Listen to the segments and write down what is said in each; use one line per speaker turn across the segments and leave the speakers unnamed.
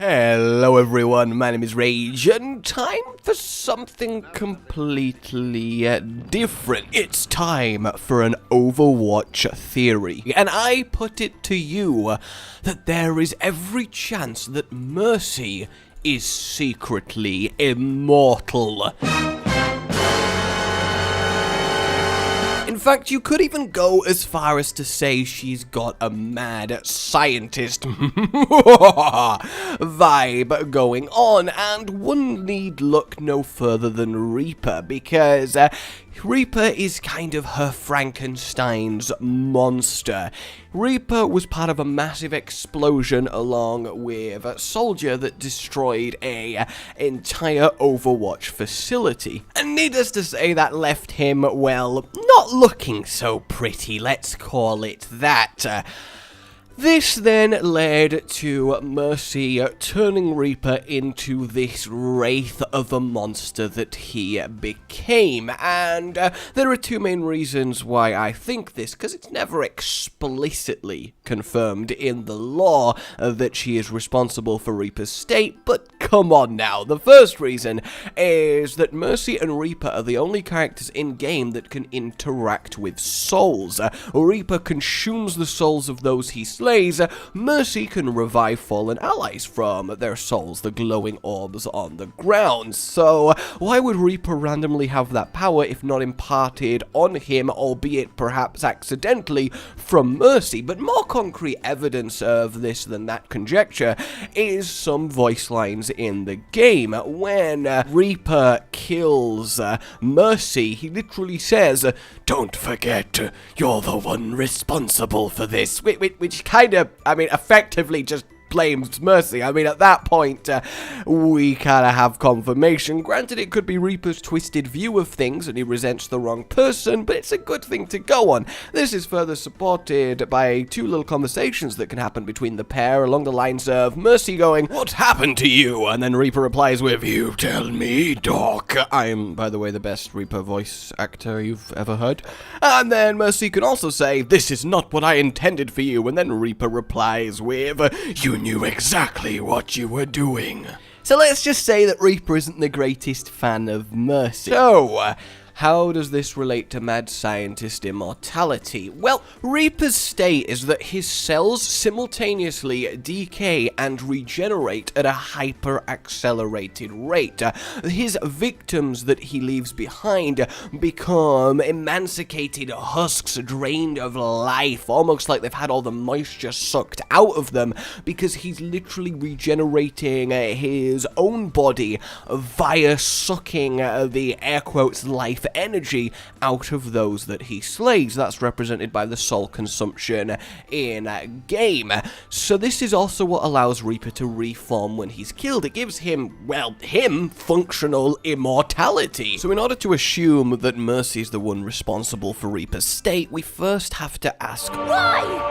Hello everyone, my name is Rage, and time for something completely different. It's time for an Overwatch theory, and I put it to you that there is every chance that Mercy is secretly immortal. In fact, you could even go as far as to say she's got a mad scientist vibe going on, and one need look no further than Reaper, because Reaper is kind of her Frankenstein's monster. Reaper was part of a massive explosion along with a soldier that destroyed a entire Overwatch facility. And needless to say, that left him, well, not looking so pretty, let's call it that. This then led to Mercy turning Reaper into this wraith of a monster that he became, and there are two main reasons why I think this, because it's never explicitly confirmed in the lore that she is responsible for Reaper's state, but come on now. The first reason is that Mercy and Reaper are the only characters in-game that can interact with souls. Reaper consumes the souls of those he slays. Mercy can revive fallen allies from their souls, the glowing orbs on the ground. So why would Reaper randomly have that power if not imparted on him, albeit perhaps accidentally, from Mercy? But more concrete evidence of this than that conjecture is some voice lines in the game. When Reaper kills Mercy, he literally says, "Don't forget, you're the one responsible for this," which kind of, effectively just blames Mercy. At that point, we kind of have confirmation. Granted, it could be Reaper's twisted view of things and he resents the wrong person, but it's a good thing to go on. This is further supported by two little conversations that can happen between the pair along the lines of Mercy going, "What happened to you?" And then Reaper replies with, "You tell me, Doc." I'm, by the way, the best Reaper voice actor you've ever heard. And then Mercy can also say, "This is not what I intended for you." And then Reaper replies with, "You knew exactly what you were doing." So let's just say that Reaper isn't the greatest fan of Mercy. So, how does this relate to mad scientist immortality? Well, Reaper's state is that his cells simultaneously decay and regenerate at a hyper-accelerated rate. His victims that he leaves behind become emancipated husks drained of life, almost like they've had all the moisture sucked out of them, because he's literally regenerating his own body via sucking the air quotes life energy out of those that he slays. That's represented by the soul consumption in game. So this is also what allows Reaper to reform when he's killed. It gives him, well, functional immortality. So in order to assume that Mercy is the one responsible for Reaper's state, we first have to ask,
why?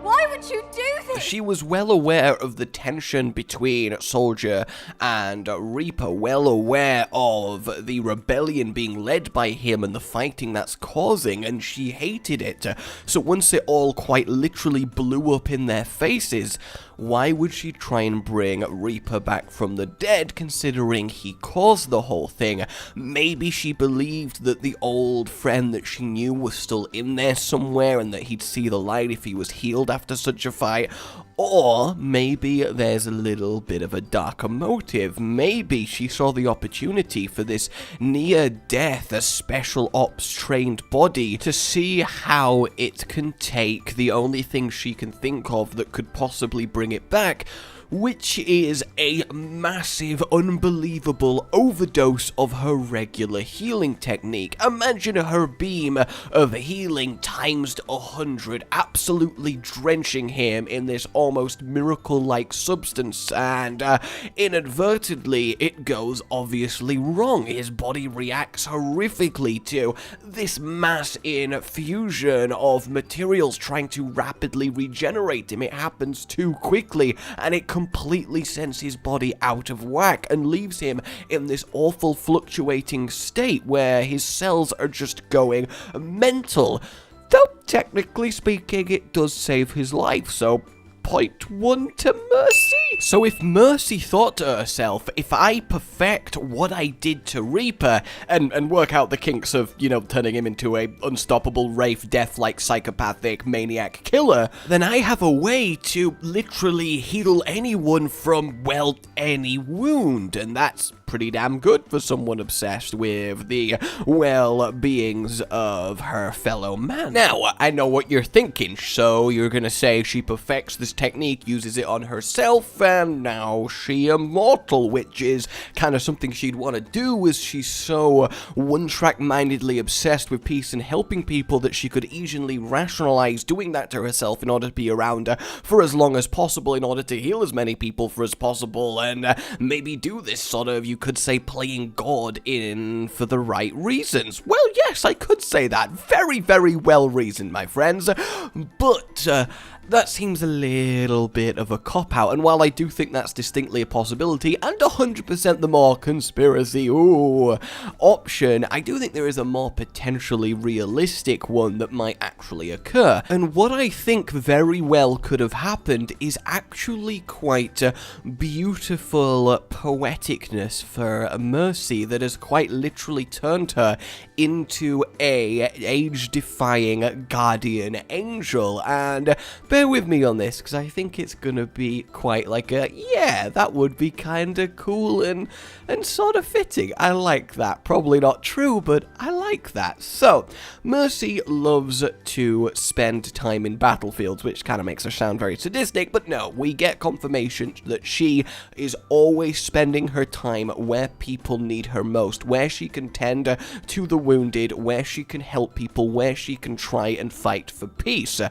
Why would you do this?
She was well aware of the tension between Soldier and Reaper, well aware of the rebellion being led by him and the fighting that's causing, and she hated it. So once it all quite literally blew up in their faces, why would she try and bring Reaper back from the dead, considering he caused the whole thing? Maybe she believed that the old friend that she knew was still in there somewhere and that he'd see the light if he was healed after such a fight. Or maybe there's a little bit of a darker motive. Maybe she saw the opportunity for this near-death, a special ops trained body to see how it can take the only thing she can think of that could possibly bring it back, which is a massive, unbelievable overdose of her regular healing technique. Imagine her beam of healing times 100, absolutely drenching him in this almost miracle-like substance, and inadvertently it goes obviously wrong. His body reacts horrifically to this mass infusion of materials trying to rapidly regenerate him. It happens too quickly, and it completely sends his body out of whack and leaves him in this awful fluctuating state where his cells are just going mental. Though technically speaking, it does save his life, so point one to Mercy. So if Mercy thought to herself, if I perfect what I did to Reaper and work out the kinks of, you know, turning him into a unstoppable Wraith, death-like psychopathic maniac killer, then I have a way to literally heal anyone from, well, any wound, and that's pretty damn good for someone obsessed with the well-beings of her fellow man. Now, I know what you're thinking, so you're gonna say she perfects this technique, uses it on herself, and now she immortal, which is kind of something she'd want to do, as she's so one-track-mindedly obsessed with peace and helping people that she could easily rationalize doing that to herself in order to be around for as long as possible, in order to heal as many people for as possible, and maybe do this sort of, you could say, playing God in for the right reasons. Well, yes, I could say that. Very, very well reasoned, my friends. But that seems a little bit of a cop-out, and while I do think that's distinctly a possibility, and 100% the more conspiracy, option, I do think there is a more potentially realistic one that might actually occur. And what I think very well could have happened is actually quite beautiful poeticness for Mercy that has quite literally turned her into a age-defying guardian angel. And bear with me on this, because I think it's gonna be quite like a, yeah, that would be kinda cool and sort of fitting. I like that. Probably not true, but I like that. So, Mercy loves to spend time in battlefields, which kind of makes her sound very sadistic, but no, we get confirmation that she is always spending her time where people need her most, where she can tend to the wounded, where she can help people, where she can try and fight for peace.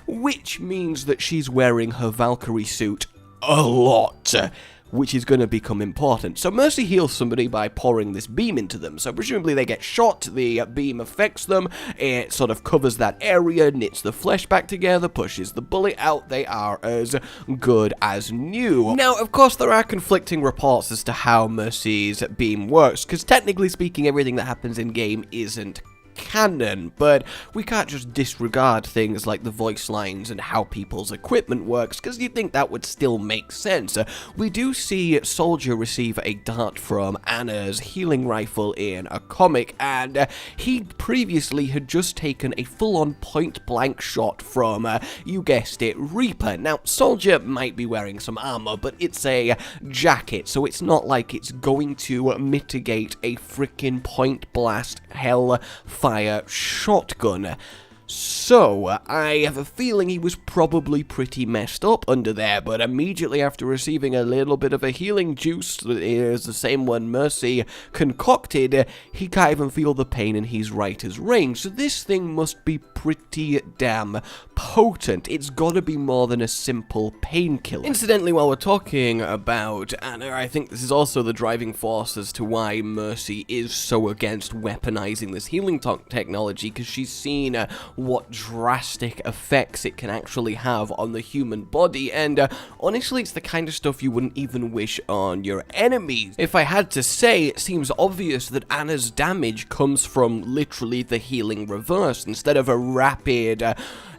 Which means that she's wearing her Valkyrie suit a lot, which is going to become important. So Mercy heals somebody by pouring this beam into them. So presumably they get shot, the beam affects them, it sort of covers that area, knits the flesh back together, pushes the bullet out, they are as good as new. Now, of course, there are conflicting reports as to how Mercy's beam works, because technically speaking, everything that happens in-game isn't canon, but we can't just disregard things like the voice lines and how people's equipment works, because you'd think that would still make sense. We do see Soldier receive a dart from Anna's healing rifle in a comic, and he previously had just taken a full-on point-blank shot from, you guessed it, Reaper. Now, Soldier might be wearing some armor, but it's a jacket, so it's not like it's going to mitigate a freaking point-blast hellfire shotgun. So, I have a feeling he was probably pretty messed up under there, but immediately after receiving a little bit of a healing juice, that is the same one Mercy concocted, he can't even feel the pain and he's right as rain. So this thing must be pretty damn potent. It's gotta be more than a simple painkiller. Incidentally, while we're talking about Anna, I think this is also the driving force as to why Mercy is so against weaponizing this healing technology, because she's seen what drastic effects it can actually have on the human body, and honestly, it's the kind of stuff you wouldn't even wish on your enemies. If I had to say, it seems obvious that Anna's damage comes from literally the healing reverse. Instead of a rapid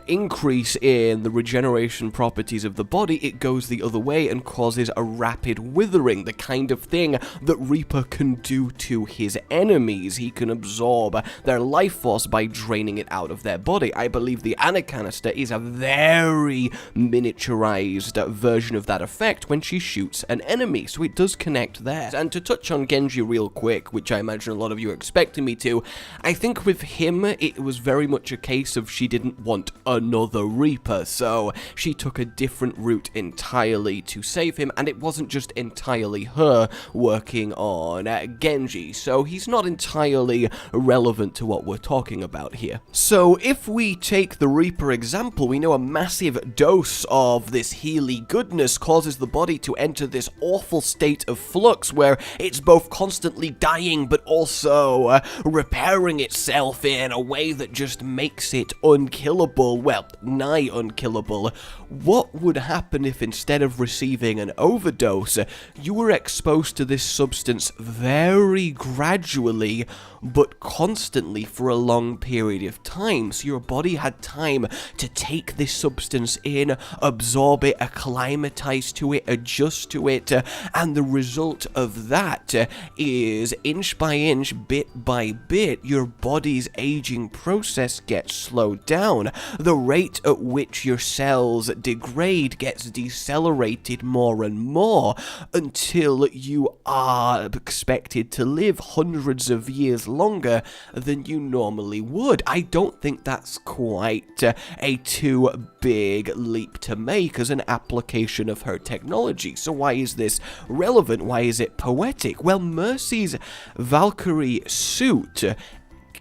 increase in the regeneration properties of the body, it goes the other way and causes a rapid withering, the kind of thing that Reaper can do to his enemies. He can absorb their life force by draining it out of their body. I believe the Anna canister is a very miniaturized version of that effect when she shoots an enemy, so it does connect there. And to touch on Genji real quick, which I imagine a lot of you are expecting me to, I think with him, it was very much a case of she didn't want another Reaper, so she took a different route entirely to save him, and it wasn't just entirely her working on Genji, so he's not entirely relevant to what we're talking about here. So if we take the Reaper example, we know a massive dose of this Healy goodness causes the body to enter this awful state of flux where it's both constantly dying but also repairing itself in a way that just makes it unkillable. Well, nigh unkillable. What would happen if instead of receiving an overdose, you were exposed to this substance very gradually, but constantly for a long period of time. So your body had time to take this substance in, absorb it, acclimatize to it, adjust to it, and the result of that is inch by inch, bit by bit, your body's aging process gets slowed down. The rate at which your cells degrade gets decelerated more and more until you are expected to live hundreds of years longer than you normally would. I don't think that's quite a too big leap to make as an application of her technology. So why is this relevant? Why is it poetic? Well, Mercy's Valkyrie suit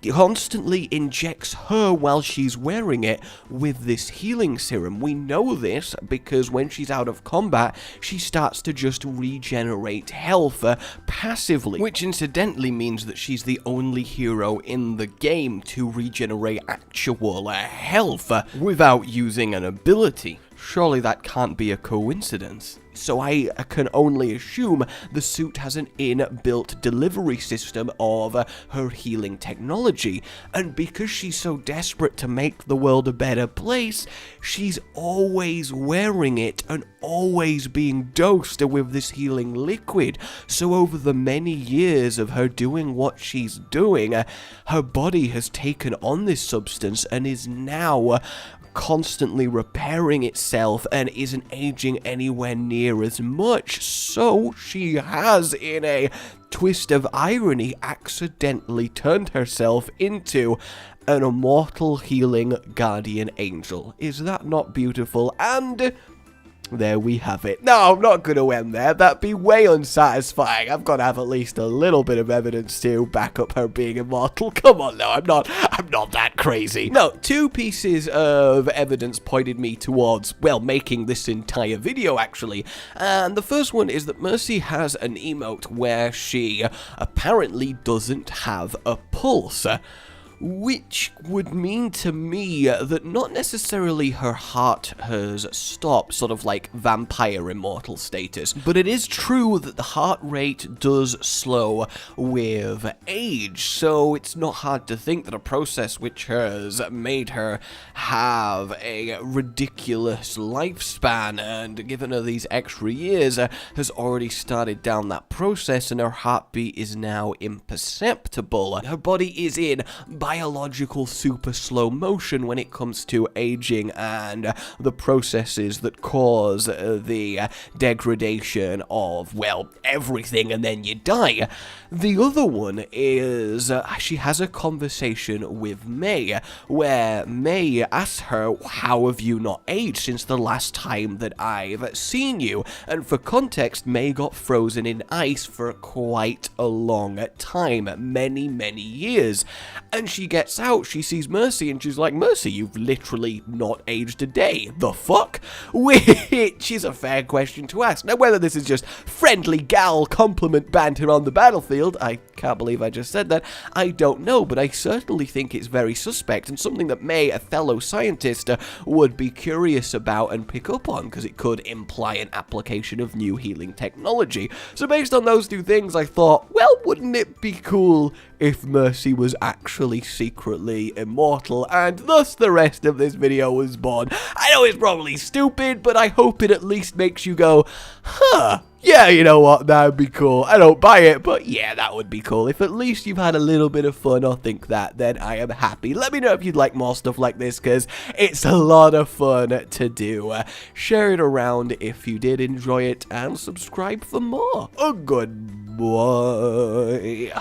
constantly injects her while she's wearing it with this healing serum. We know this because when she's out of combat, she starts to just regenerate health passively, which incidentally means that she's the only hero in the game to regenerate actual health without using an ability. Surely that can't be a coincidence. So I can only assume the suit has an inbuilt delivery system of her healing technology, and because she's so desperate to make the world a better place, she's always wearing it and always being dosed with this healing liquid. So over the many years of her doing what she's doing, her body has taken on this substance and is now constantly repairing itself and isn't aging anywhere near as much. So she has, in a twist of irony, accidentally turned herself into an immortal healing guardian angel. Is that not beautiful? And there we have it. No, I'm not going to end there. That'd be way unsatisfying. I've got to have at least a little bit of evidence to back up her being immortal. Come on, no, I'm not that crazy. No, two pieces of evidence pointed me towards, well, making this entire video, actually. And the first one is that Mercy has an emote where she apparently doesn't have a pulse, which would mean to me that not necessarily her heart has stopped, sort of like vampire immortal status, but it is true that the heart rate does slow with age, so it's not hard to think that a process which has made her have a ridiculous lifespan and given her these extra years has already started down that process, and her heartbeat is now imperceptible. Her body is in biological super slow motion when it comes to aging and the processes that cause the degradation of, well, everything, and then you die. The other one is she has a conversation with May where May asks her, how have you not aged since the last time that I've seen you? And for context, May got frozen in ice for quite a long time, many years, and she gets out, she sees Mercy, and she's like, Mercy, you've literally not aged a day. The fuck? Which is a fair question to ask. Now, whether this is just friendly gal compliment banter on the battlefield, I can't believe I just said that, I don't know, but I certainly think it's very suspect and something that May, a fellow scientist, would be curious about and pick up on, because it could imply an application of new healing technology. So based on those two things, I thought, well, wouldn't it be cool if Mercy was actually secretly immortal, and thus the rest of this video was born. I know it's probably stupid, but I hope it at least makes you go, huh, yeah, you know what, that would be cool. I don't buy it, but yeah, that would be cool. If at least you've had a little bit of fun or think that, then I am happy. Let me know if you'd like more stuff like this, because it's a lot of fun to do. Share it around if you did enjoy it, and subscribe for more. A good boy.